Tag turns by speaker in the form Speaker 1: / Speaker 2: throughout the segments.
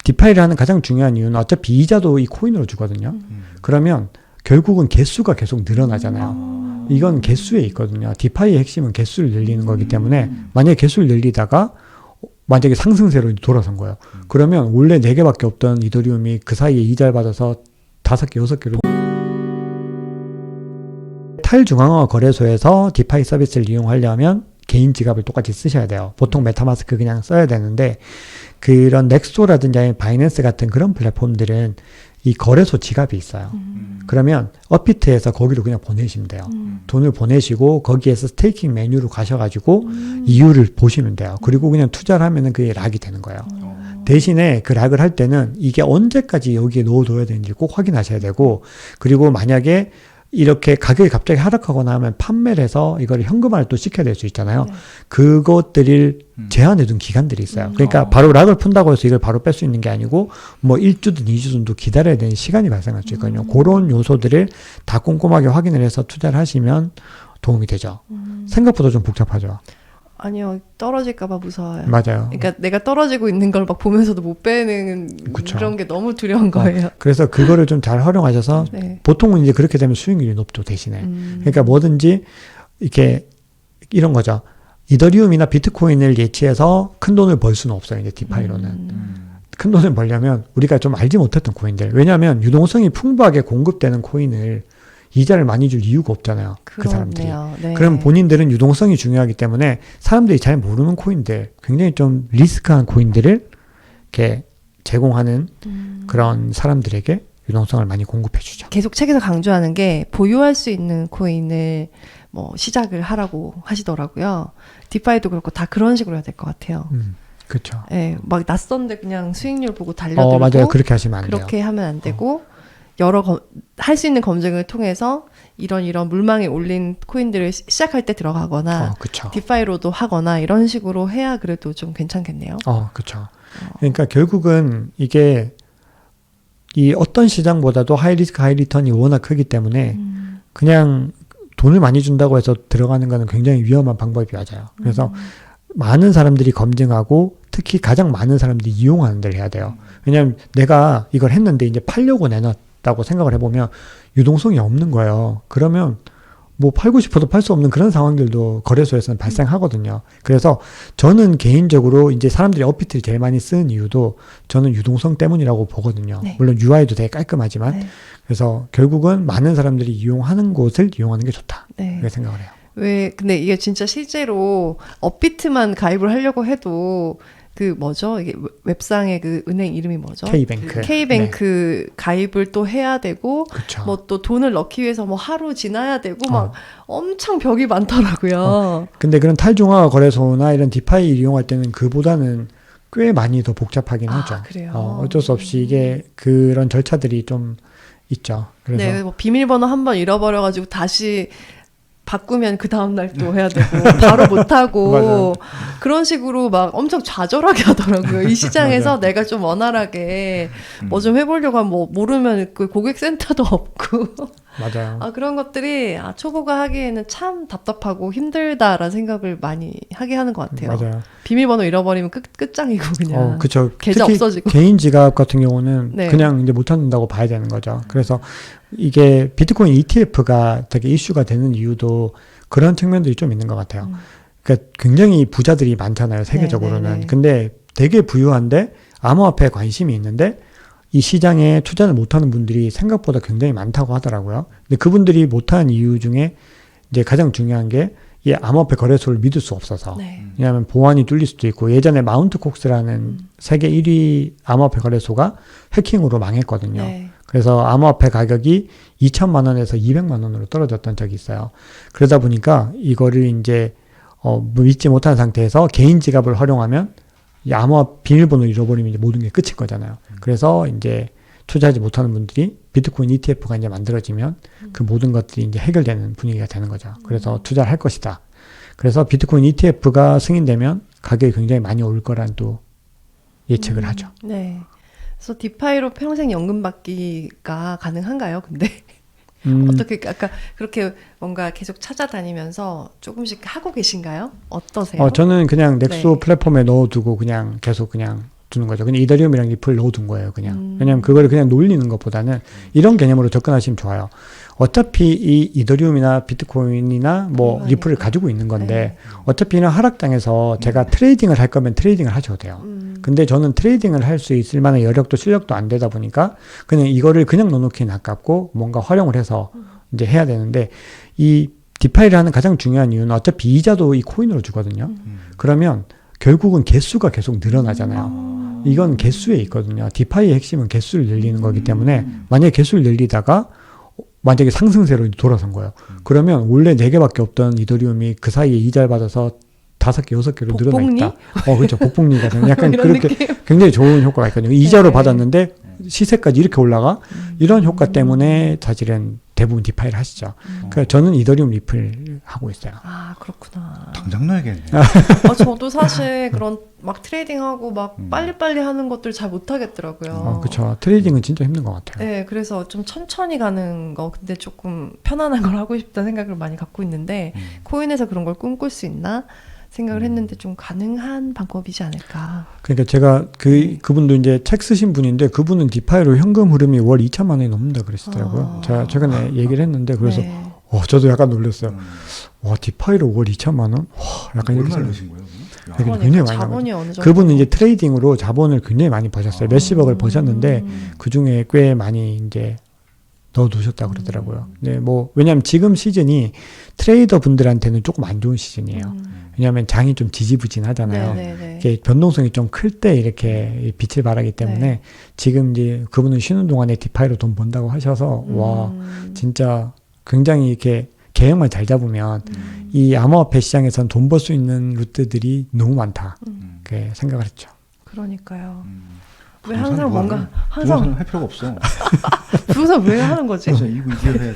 Speaker 1: 디파이를 하는 가장 중요한 이유는 어차피 이자도 이 코인으로 주거든요. 그러면 결국은 개수가 계속 늘어나잖아요. 이건 개수에 있거든요. 디파이의 핵심은 개수를 늘리는 거기 때문에 만약에 개수를 늘리다가 만약에 상승세로 돌아선 거예요. 그러면 원래 4개밖에 없던 이더리움이 그 사이에 이자를 받아서 5개, 6개로 탈중앙화 거래소에서 디파이 서비스를 이용하려면 개인 지갑을 똑같이 쓰셔야 돼요. 보통 메타마스크 그냥 써야 되는데 그런 넥스토라든지 바이낸스 같은 그런 플랫폼들은 이 거래소 지갑이 있어요. 그러면 업비트에서 거기로 그냥 보내시면 돼요. 돈을 보내시고 거기에서 스테이킹 메뉴로 가셔가지고 이유를 보시면 돼요. 그리고 그냥 투자를 하면은 그게 락이 되는 거예요. 대신에 그 락을 할 때는 이게 언제까지 여기에 넣어둬야 되는지 꼭 확인하셔야 되고, 그리고 만약에 이렇게 가격이 갑자기 하락하거나 하면 판매를 해서 이걸 현금화를 또 시켜야 될 수 있잖아요.
Speaker 2: 네.
Speaker 1: 그것들을 제한해둔 기간들이 있어요. 그러니까 바로 락을 푼다고 해서 이걸 바로 뺄 수 있는 게 아니고 뭐 1주든 2주든도 기다려야 되는 시간이 발생할 수 있거든요. 그런 요소들을 다 꼼꼼하게 확인을 해서 투자를 하시면 도움이 되죠. 생각보다 좀 복잡하죠.
Speaker 2: 아니요, 떨어질까봐 무서워요.
Speaker 1: 맞아요.
Speaker 2: 그러니까 내가 떨어지고 있는 걸 막 보면서도 못 빼는
Speaker 1: 그쵸.
Speaker 2: 그런 게 너무 두려운 거예요.
Speaker 1: 그래서 그거를 좀 잘 활용하셔서
Speaker 2: 네.
Speaker 1: 보통은 이제 그렇게 되면 수익률이 높죠, 대신에. 그러니까 뭐든지 이렇게 이런 거죠. 이더리움이나 비트코인을 예치해서 큰 돈을 벌 수는 없어요, 이제 디파이로는. 큰 돈을 벌려면 우리가 좀 알지 못했던 코인들. 왜냐하면 유동성이 풍부하게 공급되는 코인을 이자를 많이 줄 이유가 없잖아요. 그 사람들이.
Speaker 2: 네.
Speaker 1: 그럼 본인들은 유동성이 중요하기 때문에 사람들이 잘 모르는 코인들, 굉장히 좀 리스크한 코인들을 이렇게 제공하는 그런 사람들에게 유동성을 많이 공급해 주죠.
Speaker 2: 계속 책에서 강조하는 게 보유할 수 있는 코인을 뭐 시작을 하라고 하시더라고요. 디파이도 그렇고 다 그런 식으로 해야 될 것 같아요.
Speaker 1: 그렇죠.
Speaker 2: 예, 막 낯선데 그냥 수익률 보고 달려들고
Speaker 1: 맞아요. 그렇게 하시면 안 돼요.
Speaker 2: 그렇게 하면 안 되고 여러 할 수 있는 검증을 통해서 이런 물망에 올린 코인들을 시작할 때 들어가거나
Speaker 1: 그렇죠.
Speaker 2: 디파이로도 하거나 이런 식으로 해야 그래도 좀 괜찮겠네요.
Speaker 1: 그렇죠. 그러니까 결국은 이게 이 어떤 시장보다도 하이 리스크 하이 리턴이 워낙 크기 때문에 그냥 돈을 많이 준다고 해서 들어가는 거는 굉장히 위험한 방법이 맞아요. 그래서 많은 사람들이 검증하고 특히 가장 많은 사람들이 이용하는 데를 해야 돼요. 왜냐하면 내가 이걸 했는데 이제 팔려고 내놨다고 생각을 해보면 유동성이 없는 거예요. 그러면 뭐 팔고 싶어도 팔 수 없는 그런 상황들도 거래소에서는 발생하거든요. 그래서 저는 개인적으로 이제 사람들이 업비트를 제일 많이 쓰는 이유도 저는 유동성 때문이라고 보거든요.
Speaker 2: 네.
Speaker 1: 물론 UI도 되게 깔끔하지만
Speaker 2: 네.
Speaker 1: 그래서 결국은 많은 사람들이 이용하는 곳을 이용하는 게 좋다.
Speaker 2: 네.
Speaker 1: 그렇게 생각을 해요.
Speaker 2: 근데 이게 진짜 실제로 업비트만 가입을 하려고 해도 그 뭐죠? 이게 웹상의 그 은행 이름이 뭐죠?
Speaker 1: K뱅크.
Speaker 2: K뱅크 네. 가입을 또 해야 되고
Speaker 1: 그쵸.
Speaker 2: 뭐 또 돈을 넣기 위해서 뭐 하루 지나야 되고 막 엄청 벽이 많더라고요.
Speaker 1: 근데 그런 탈중앙화 거래소나 이런 디파이 이용할 때는 그보다는 꽤 많이 더 복잡하긴 하죠.
Speaker 2: 그래요?
Speaker 1: 어쩔 수 없이 이게 그런 절차들이 좀 있죠. 그래서
Speaker 2: 네, 뭐 비밀번호 한번 잃어버려가지고 다시 바꾸면 그 다음날 또 해야 되고 바로 못하고 그런 식으로 막 엄청 좌절하게 하더라고요. 이 시장에서 내가 좀 원활하게 뭐 좀 해보려고 하면 뭐 모르면 그 고객센터도 없고
Speaker 1: 맞아요.
Speaker 2: 그런 것들이 초보가 하기에는 참 답답하고 힘들다라는 생각을 많이 하게 하는 것 같아요.
Speaker 1: 맞아요.
Speaker 2: 비밀번호 잃어버리면 끝장이고 그냥
Speaker 1: 그쵸.
Speaker 2: 계좌
Speaker 1: 특히
Speaker 2: 없어지고
Speaker 1: 개인 지갑 같은 경우는
Speaker 2: 네.
Speaker 1: 그냥 이제 못 찾는다고 봐야 되는 거죠. 그래서 이게 비트코인 ETF가 되게 이슈가 되는 이유도 그런 측면들이 좀 있는 것 같아요. 그러니까 굉장히 부자들이 많잖아요, 세계적으로는.
Speaker 2: 네.
Speaker 1: 근데 되게 부유한데 암호화폐에 관심이 있는데 이 시장에 투자를 못하는 분들이 생각보다 굉장히 많다고 하더라고요. 근데 그분들이 못하는 이유 중에 이제 가장 중요한 게 이 암호화폐 거래소를 믿을 수 없어서.
Speaker 2: 네.
Speaker 1: 왜냐하면 보안이 뚫릴 수도 있고 예전에 마운트 콕스라는 세계 1위 암호화폐 거래소가 해킹으로 망했거든요.
Speaker 2: 네.
Speaker 1: 그래서 암호화폐 가격이 2천만 원에서 200만 원으로 떨어졌던 적이 있어요. 그러다 보니까 이거를 이제 믿지 못한 상태에서 개인 지갑을 활용하면 이 비밀번호 잃어버리면 이제 모든 게 끝인 거잖아요. 그래서 이제 투자하지 못하는 분들이 비트코인 ETF가 이제 만들어지면 그 모든 것들이 이제 해결되는 분위기가 되는 거죠. 그래서 투자를 할 것이다. 그래서 비트코인 ETF가 승인되면 가격이 굉장히 많이 올 거란 또 예측을 하죠.
Speaker 2: 네. 그래서 디파이로 평생 연금 받기가 가능한가요? 근데 어떻게 아까 그렇게 뭔가 계속 찾아다니면서 조금씩 하고 계신가요? 어떠세요?
Speaker 1: 저는 그냥 넥소
Speaker 2: 네.
Speaker 1: 플랫폼에 넣어두고 그냥 계속 그냥 두는 거죠. 그냥 이더리움이랑 리플 넣어둔 거예요, 그냥. 왜냐면 그거를 그냥 놀리는 것보다는 이런 개념으로 접근하시면 좋아요. 어차피 이 이더리움이나 비트코인이나 뭐 리플을 가지고 있는 건데 어차피는 하락장에서 제가 트레이딩을 할 거면 트레이딩을 하셔도 돼요. 근데 저는 트레이딩을 할 수 있을 만한 여력도 실력도 안 되다 보니까 그냥 이거를 그냥 넣어놓기는 아깝고 뭔가 활용을 해서 이제 해야 되는데 이 디파이를 하는 가장 중요한 이유는 어차피 이자도 이 코인으로 주거든요. 그러면 결국은 개수가 계속 늘어나잖아요. 이건 개수에 있거든요. 디파이의 핵심은 개수를 늘리는 거기 때문에 만약에 개수를 늘리다가 만약에 상승세로 돌아선 거예요. 그러면 원래 4개밖에 없던 이더리움이 그 사이에 이자를 받아서 5개, 6개로 늘어나 있다. 그렇죠. 복복리가 되는 약간 그렇게 느낌? 굉장히 좋은 효과가 있거든요. 이자로 받았는데 시세까지 이렇게 올라가? 이런 효과 때문에 사실은 대부분 디파이를 하시죠. 그래서 저는 이더리움 리플 하고 있어요.
Speaker 2: 아, 그렇구나.
Speaker 3: 당장 넣어야겠네.
Speaker 2: 저도 사실 그런 막 트레이딩하고 막 빨리빨리 하는 것들 잘 못하겠더라고요.
Speaker 1: 그렇죠. 트레이딩은 진짜 힘든 것 같아요.
Speaker 2: 네, 그래서 좀 천천히 가는 거, 근데 조금 편안한 걸 하고 싶다는 생각을 많이 갖고 있는데 코인에서 그런 걸 꿈꿀 수 있나 생각을 했는데 좀 가능한 방법이지 않을까.
Speaker 1: 그러니까 제가 그분도 이제 책 쓰신 분인데 그분은 디파이로 현금 흐름이 월 2천만 원이 넘는다 그러시더라고요. 제가 최근에 얘기를 했는데 그래서
Speaker 2: 네.
Speaker 1: 저도 약간 놀랐어요. 와, 디파이로 월 2천만 원? 와, 약간 이렇게
Speaker 3: 얼마 넣으신 거예요?
Speaker 1: 그러니까 굉장히 많이
Speaker 2: 자본이 어느 정도.
Speaker 1: 그분은 이제 트레이딩으로 자본을 굉장히 많이 버셨어요. 몇십억을 버셨는데 그 중에 꽤 많이 이제 넣어두셨다고 그러더라고요. 네, 뭐 왜냐하면 지금 시즌이 트레이더 분들한테는 조금 안 좋은 시즌이에요. 왜냐하면 장이 좀 지지부진하잖아요. 이게 변동성이 좀 클 때 이렇게 빛을 발하기 때문에 지금 이제 그분은 쉬는 동안에 디파이로 돈 번다고 하셔서 와 진짜 굉장히 이렇게 계획만 잘 잡으면 이 암호화폐 시장에선 돈 벌 수 있는 루트들이 너무 많다. 그렇게 생각을 했죠.
Speaker 2: 그러니까요. 왜 항상 뭔가
Speaker 3: 부동산 할 필요가 없어.
Speaker 2: 부동산 왜 하는 거지?
Speaker 3: 이거 해야 돼.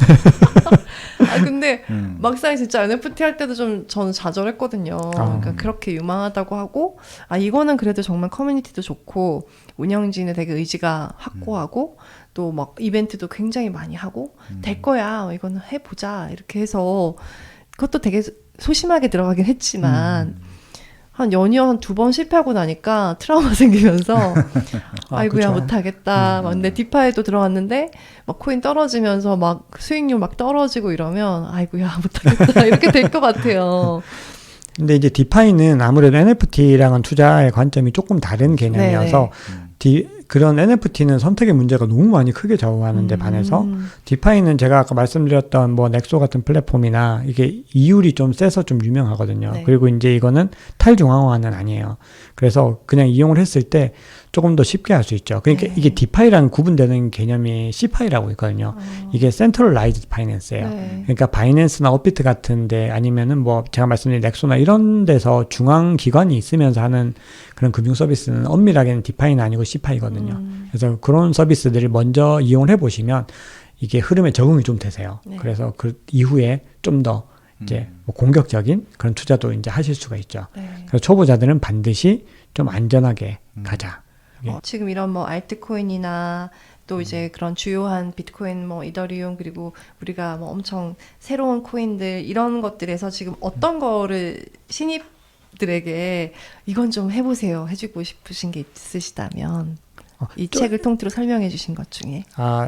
Speaker 2: 근데 막상 진짜 NFT 할 때도 좀 저는 좌절했거든요. 그러니까 그렇게 유망하다고 하고 이거는 그래도 정말 커뮤니티도 좋고 운영진은 되게 의지가 확고하고 또 막 이벤트도 굉장히 많이 하고 될 거야. 이거는 해보자. 이렇게 해서 그것도 되게 소심하게 들어가긴 했지만 한 연이어 한 2번 실패하고 나니까 트라우마 생기면서 아이고야
Speaker 1: 그쵸.
Speaker 2: 못하겠다. 근데 디파이도 들어갔는데 막 코인 떨어지면서 막 수익률 막 떨어지고 이러면 아이고야 못하겠다 이렇게 될 것 같아요.
Speaker 1: 근데 이제 디파이는 아무래도 NFT랑은 투자의 관점이 조금 다른 개념이어서 그런 NFT는 선택의 문제가 너무 많이 크게 좌우하는 데 반해서 디파이는 제가 아까 말씀드렸던 뭐 넥소 같은 플랫폼이나 이게 이율이 좀 세서 좀 유명하거든요.
Speaker 2: 네.
Speaker 1: 그리고 이제 이거는 탈중앙화는 아니에요. 그래서 그냥 이용을 했을 때 조금 더 쉽게 할 수 있죠. 그러니까 이게 디파이랑 구분되는 개념이 C파이라고 있거든요. 이게 센트럴라이즈드 파이낸스예요. 그러니까 바이낸스나 업비트 같은데 아니면은 뭐 제가 말씀드린 넥소나 이런 데서 중앙 기관이 있으면서 하는 그런 금융 서비스는 엄밀하게는 디파이는 아니고 C파이거든요. 그래서 그런 서비스들을 먼저 이용을 해보시면 이게 흐름에 적응이 좀 되세요. 그래서 그 이후에 좀 더 이제 뭐 공격적인 그런 투자도 이제 하실 수가 있죠. 그래서 초보자들은 반드시 좀 안전하게 가자.
Speaker 2: 지금 이런 뭐 알트코인이나 또 이제 그런 주요한 비트코인, 뭐 이더리움, 그리고 우리가 뭐 엄청 새로운 코인들 이런 것들에서 지금 어떤 거를 신입들에게 이건 좀 해보세요 해주고 싶으신 게 있으시다면 이 책을 통틀어 설명해 주신 것 중에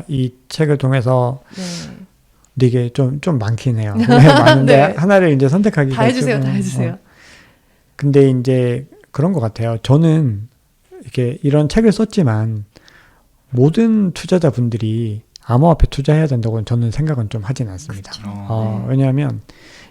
Speaker 1: 이 책을 통해서
Speaker 2: 네.
Speaker 1: 이게 좀 많긴 해요. 많은데
Speaker 2: 네.
Speaker 1: 하나를 이제 선택하기가
Speaker 2: 다 해주세요,
Speaker 1: 조금,
Speaker 2: 다 해주세요.
Speaker 1: 근데 이제 그런 것 같아요. 저는 이렇게 이런 책을 썼지만 모든 투자자분들이 암호화폐 투자해야 된다고는 저는 생각은 좀 하진 않습니다. 왜냐하면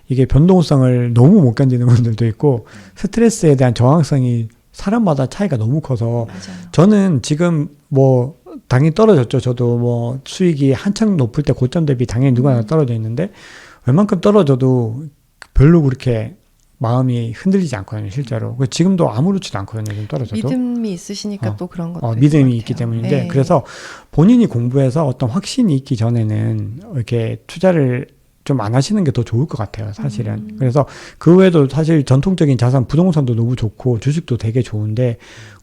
Speaker 1: 이게 변동성을 너무 못 견디는 분들도 있고 스트레스에 대한 저항성이 사람마다 차이가 너무 커서
Speaker 2: 맞아요.
Speaker 1: 저는 지금 뭐 당연히 떨어졌죠. 저도 뭐 수익이 한창 높을 때 고점 대비 당연히 누구나 떨어져 있는데 웬만큼 떨어져도 별로 그렇게 마음이 흔들리지 않거든요, 실제로. 지금도 아무렇지도 않거든요, 좀 떨어져도.
Speaker 2: 믿음이 있으시니까 또 그런 것도
Speaker 1: 믿음이 있기 때문인데,
Speaker 2: 네.
Speaker 1: 그래서 본인이 공부해서 어떤 확신이 있기 전에는 이렇게 투자를 좀 안 하시는 게 더 좋을 것 같아요, 사실은. 그래서 그 외에도 사실 전통적인 자산, 부동산도 너무 좋고, 주식도 되게 좋은데,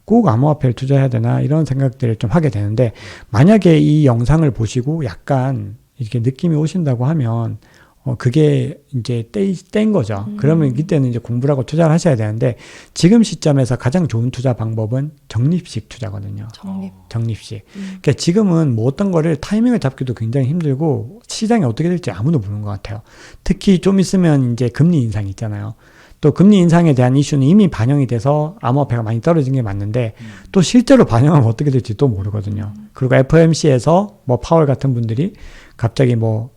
Speaker 1: 꼭 암호화폐를 투자해야 되나, 이런 생각들을 좀 하게 되는데, 만약에 이 영상을 보시고 약간 이렇게 느낌이 오신다고 하면, 그게 이제 때인 거죠. 그러면 이때는 이제 공부를 하고 투자를 하셔야 되는데 지금 시점에서 가장 좋은 투자 방법은 적립식 투자거든요. 적립식. 그러니까 지금은 뭐 어떤 거를 타이밍을 잡기도 굉장히 힘들고 시장이 어떻게 될지 아무도 모르는 것 같아요. 특히 좀 있으면 이제 금리 인상이 있잖아요. 또 금리 인상에 대한 이슈는 이미 반영이 돼서 암호화폐가 많이 떨어진 게 맞는데 또 실제로 반영하면 어떻게 될지 또 모르거든요. 그리고 FOMC에서 뭐 파월 같은 분들이 갑자기 뭐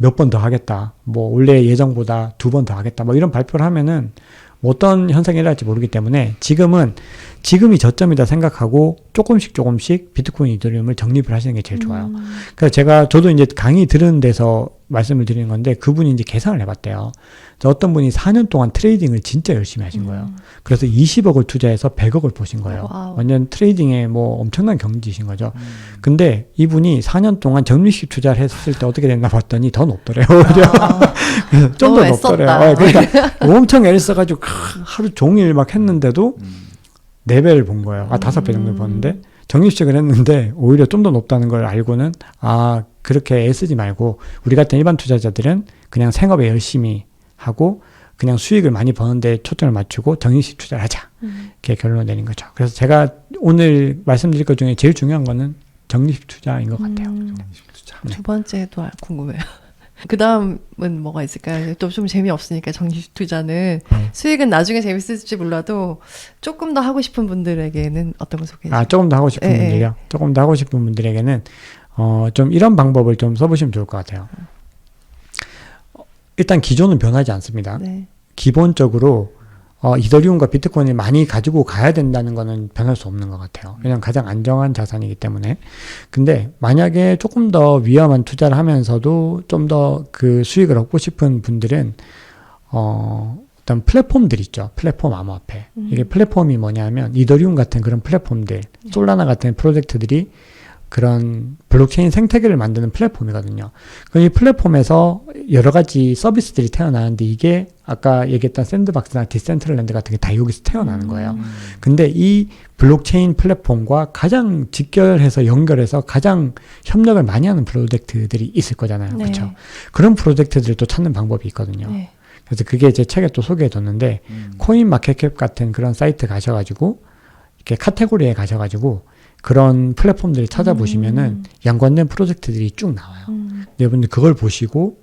Speaker 1: 몇 번 더 하겠다. 뭐 원래 예정보다 2번 더 하겠다. 뭐 이런 발표를 하면은 뭐 어떤 현상이 일어날지 모르기 때문에 지금이 저점이다 생각하고 조금씩 비트코인 이더리움을 적립을 하시는 게 제일 좋아요. 그래서 저도 이제 강의 들은 데서 말씀을 드리는 건데 그분이 이제 계산을 해봤대요. 어떤 분이 4년 동안 트레이딩을 진짜 열심히 하신 거예요. 그래서 20억을 투자해서 100억을 보신 거예요.
Speaker 2: 와우.
Speaker 1: 완전 트레이딩에 뭐 엄청난 경지이신 거죠. 근데 이분이 4년 동안 적립식 투자를 했을 때 어떻게 됐나 봤더니 더 높더래요. 좀 더
Speaker 2: 너무
Speaker 1: 높더래요.
Speaker 2: 애썼다.
Speaker 1: 그러니까 엄청 애를 써가지고 하루 종일 막 했는데도 4배를 본 거예요. 5배 정도 보는데 적립식을 했는데 오히려 좀 더 높다는 걸 알고는 그렇게 애쓰지 말고 우리 같은 일반 투자자들은 그냥 생업에 열심히 하고 그냥 수익을 많이 버는데 초점을 맞추고 적립식 투자를 하자. 이렇게 결론을 내린 거죠. 그래서 제가 오늘 말씀드릴 것 중에 제일 중요한 거는 적립식 투자인 것 같아요.
Speaker 2: 두 번째도 궁금해요. 그 다음은 뭐가 있을까요? 또 좀 재미없으니까 적립식 투자는 수익은 나중에 재밌을지 몰라도 조금 더 하고 싶은 분들에게는 어떤 거 소개해 주세요?
Speaker 1: 조금 더 하고 싶은 분들이요? 조금 더 하고 싶은 분들에게는 좀 이런 방법을 좀 써보시면 좋을 것 같아요. 일단 기존은 변하지 않습니다.
Speaker 2: 네.
Speaker 1: 기본적으로 이더리움과 비트코인을 많이 가지고 가야 된다는 거는 변할 수 없는 것 같아요. 왜냐하면 가장 안정한 자산이기 때문에. 근데 만약에 조금 더 위험한 투자를 하면서도 좀 더 그 수익을 얻고 싶은 분들은 어떤 플랫폼들 있죠. 플랫폼 암호화폐. 이게 플랫폼이 뭐냐면 이더리움 같은 그런 플랫폼들, 솔라나 같은 프로젝트들이 그런 블록체인 생태계를 만드는 플랫폼이거든요. 그럼 이 플랫폼에서 여러 가지 서비스들이 태어나는데 이게 아까 얘기했던 샌드박스나 디센트럴랜드 같은 게 다 여기서 태어나는 거예요. 근데 이 블록체인 플랫폼과 가장 직결해서 연결해서 가장 협력을 많이 하는 프로젝트들이 있을 거잖아요.
Speaker 2: 네.
Speaker 1: 그렇죠? 그런 프로젝트들을 또 찾는 방법이 있거든요.
Speaker 2: 네.
Speaker 1: 그래서 그게 제 책에 또 소개해뒀는데 코인 마켓캡 같은 그런 사이트 가셔가지고 이렇게 카테고리에 가셔가지고 그런 플랫폼들을 찾아보시면은 연관된 프로젝트들이 쭉 나와요. 여러분들 그걸 보시고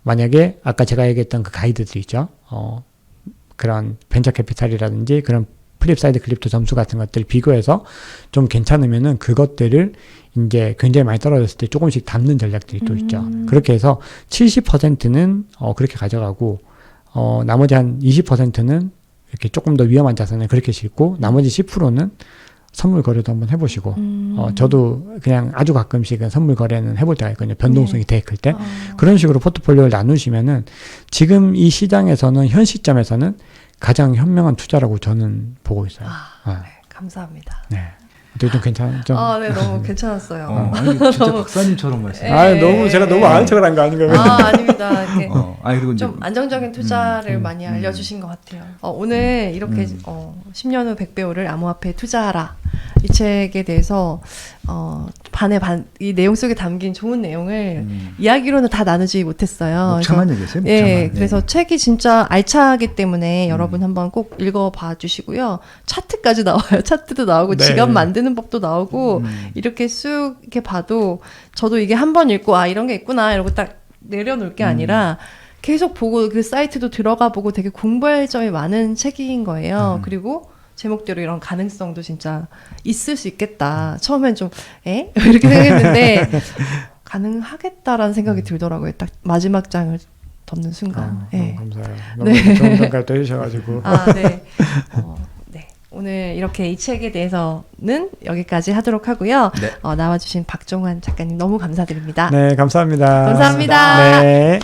Speaker 1: 만약에 아까 제가 얘기했던 그 가이드들 있죠. 그런 벤처 캐피탈이라든지 그런 플립사이드 클립토 점수 같은 것들 비교해서 좀 괜찮으면은 그것들을 이제 굉장히 많이 떨어졌을 때 조금씩 담는 전략들이 또 있죠. 그렇게 해서 70%는 그렇게 가져가고 나머지 한 20%는 이렇게 조금 더 위험한 자산을 그렇게 싣고 나머지 10%는 선물 거래도 한번 해보시고 저도 그냥 아주 가끔씩은 선물 거래는 해볼 때가 있거든요. 변동성이 되게 클 때. 그런 식으로 포트폴리오를 나누시면은 지금 이 시장에서는 현 시점에서는 가장 현명한 투자라고 저는 보고 있어요.
Speaker 2: 네, 감사합니다.
Speaker 1: 네. 어떻게 좀 괜찮죠?
Speaker 2: 네, 너무 괜찮았어요.
Speaker 3: 아니, 진짜 박사님처럼 말씀하세요.
Speaker 2: 네.
Speaker 1: 제가 너무 아는 척을 한 거 아닌가요?
Speaker 2: 아닙니다. 이렇게
Speaker 3: 그리고
Speaker 2: 좀 안정적인 투자를 많이 알려주신 것 같아요. 오늘 이렇게 10년 후 100배우를 암호화폐에 투자하라 이 책에 대해서 이 내용 속에 담긴 좋은 내용을 이야기로는 다 나누지 못했어요.
Speaker 3: 목차만 얘기했어요.
Speaker 2: 그래서 책이 진짜 알차기 때문에 여러분 한번 꼭 읽어봐 주시고요. 차트까지 나와요. 차트도 나오고
Speaker 1: 네.
Speaker 2: 지갑 만드는 법도 나오고 이렇게 쑥 이렇게 봐도 저도 이게 한 번 읽고 이런 게 있구나 이러고 딱 내려놓을 게 아니라 계속 보고 그 사이트도 들어가 보고 되게 공부할 점이 많은 책인 거예요. 그리고 제목대로 이런 가능성도 진짜 있을 수 있겠다. 처음엔 좀 이렇게 생각했는데 가능하겠다라는 생각이 들더라고요. 딱 마지막 장을 덮는 순간.
Speaker 1: 너무 감사해요. 너무 좋은 평가도 해주셔가지고.
Speaker 2: 네. 네. 오늘 이렇게 이 책에 대해서는 여기까지 하도록 하고요.
Speaker 3: 네.
Speaker 2: 나와주신 박종환 작가님 너무 감사드립니다.
Speaker 1: 네, 감사합니다.
Speaker 2: 감사합니다.
Speaker 1: 네.